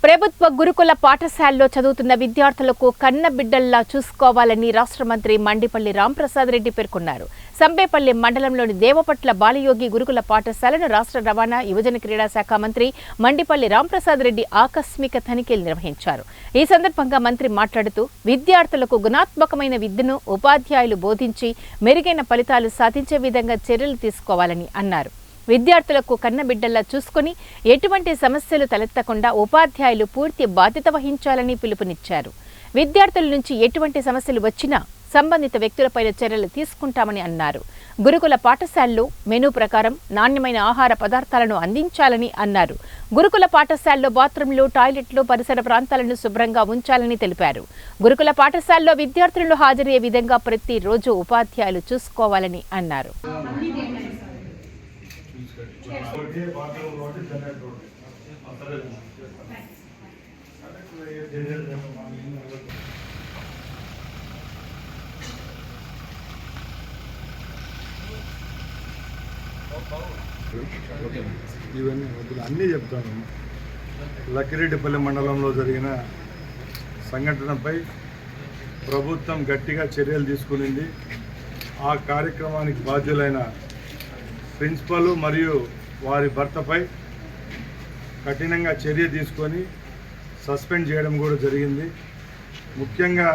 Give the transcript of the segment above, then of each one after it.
ప్రభుత్వ గురుకుల పాఠశాలలో చదువుతున్న విద్యార్థులకు కన్నబిడ్డల్లా చూసుకోవాలని రాష్ట్ర మంత్రి మండిపల్లి రాంప్రసాద్ రెడ్డి పేర్కొన్నారు. సంబేపల్లి మండలంలోని దేవపట్ల బాలయోగి గురుకుల పాఠశాలను రాష్ట్ర రవాణా యువజన క్రీడా శాఖ మంత్రి మండిపల్లి రాంప్రసాద్ రెడ్డి ఆకస్మిక తనిఖీలు నిర్వహించారు. ఈ సందర్భంగా మంత్రి మాట్లాడుతూ విద్యార్థులకు గుణాత్మకమైన విద్యను ఉపాధ్యాయులు బోధించి మెరుగైన ఫలితాలు సాధించే విధంగా చర్యలు తీసుకోవాలని అన్నారు. విద్యార్థులకు కన్నబిడ్డల్లా చూసుకుని ఎటువంటి సమస్యలు తలెత్తకుండా ఉపాధ్యాయులు పూర్తి బాధ్యత వహించాలని పిలుపునిచ్చారు. విద్యార్థుల నుంచి ఎటువంటి సమస్యలు వచ్చినా సంబంధిత వ్యక్తులపై చర్యలు తీసుకుంటామని అన్నారు. గురుకుల పాఠశాలలో మెనూ ప్రకారం నాణ్యమైన ఆహార పదార్థాలను అందించాలని అన్నారు. గురుకుల పాఠశాలలో బాత్రూంలు, టాయిలెట్లు, పరిసర ప్రాంతాలను శుభ్రంగా ఉంచాలని తెలిపారు. గురుకుల పాఠశాలలో విద్యార్థులను హాజరయ్యే విధంగా ప్రతిరోజు ఉపాధ్యాయులు చూసుకోవాలని అన్నారు. ఇవన్నీ అన్నీ చెప్తాను. లక్కిరెడ్డిపల్లి మండలంలో జరిగిన సంఘటనపై ప్రభుత్వం గట్టిగా చర్యలు తీసుకునింది. ఆ కార్యక్రమానికి బాధ్యులైన ప్రిన్సిపల్ మరియు వారి భర్తపై కఠినంగా చర్య తీసుకొని సస్పెండ్ చేయడం కూడా జరిగింది. ముఖ్యంగా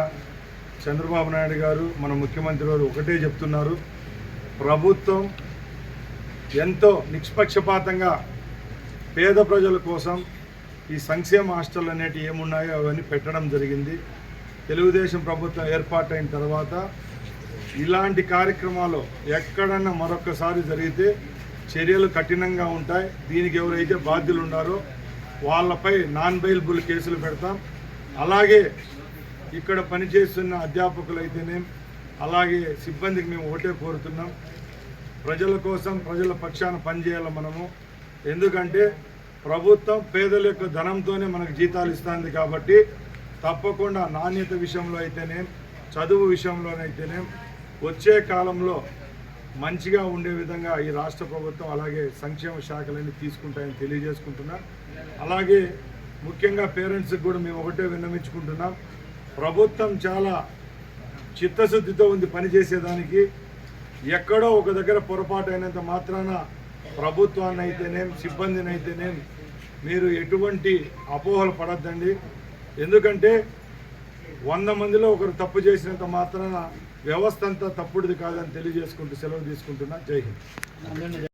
చంద్రబాబు నాయుడు గారు, మన ముఖ్యమంత్రి గారు ఒకటే చెప్తున్నారు, ప్రభుత్వం ఎంతో నిష్పక్షపాతంగా పేద ప్రజల కోసం ఈ సంక్షేమ హాస్టల్ అనేటివి ఏమున్నాయో అవన్నీ పెట్టడం జరిగింది. తెలుగుదేశం ప్రభుత్వం ఏర్పాటైన తర్వాత ఇలాంటి కార్యక్రమాలు ఎక్కడన్నా మరొకసారి జరిగితే చర్యలు కఠినంగా ఉంటాయి. దీనికి ఎవరైతే బాధ్యులు ఉన్నారో వాళ్ళపై నాన్ బెయిలబుల్ కేసులు పెడతాం. అలాగే ఇక్కడ పనిచేస్తున్న అధ్యాపకులు అయితేనే అలాగే సిబ్బందికి మేము ఒకటే కోరుతున్నాం, ప్రజల కోసం ప్రజల పక్షాన పనిచేయాలి మనము. ఎందుకంటే ప్రభుత్వం పేదల యొక్క ధనంతోనే మనకు జీతాలు ఇస్తుంది కాబట్టి తప్పకుండా నాణ్యత విషయంలో అయితేనే, చదువు విషయంలోనైతేనే వచ్చే కాలంలో మంచిగా ఉండే విధంగా ఈ రాష్ట్ర ప్రభుత్వం అలాగే సంక్షేమ శాఖలన్నీ తీసుకుంటాయని తెలియజేసుకుంటున్నా. అలాగే ముఖ్యంగా పేరెంట్స్కి కూడా మేము ఒకటే విన్నవించుకుంటున్నాం, ప్రభుత్వం చాలా చిత్తశుద్ధితో ఉంది పనిచేసేదానికి. ఎక్కడో ఒక దగ్గర పొరపాటు అయినంత మాత్రాన ప్రభుత్వాన్ని అయితేనేం సిబ్బందిని అయితేనేం మీరు ఎటువంటి అపోహలు పడద్దండి. ఎందుకంటే 100 మందిలో ఒకరు తప్పు చేసినంత మాత్రాన వ్యవస్థ అంతా తప్పుడుది కాదని తెలియజేసుకుంటూ సెలవు తీసుకుంటున్నా. జై హింద్.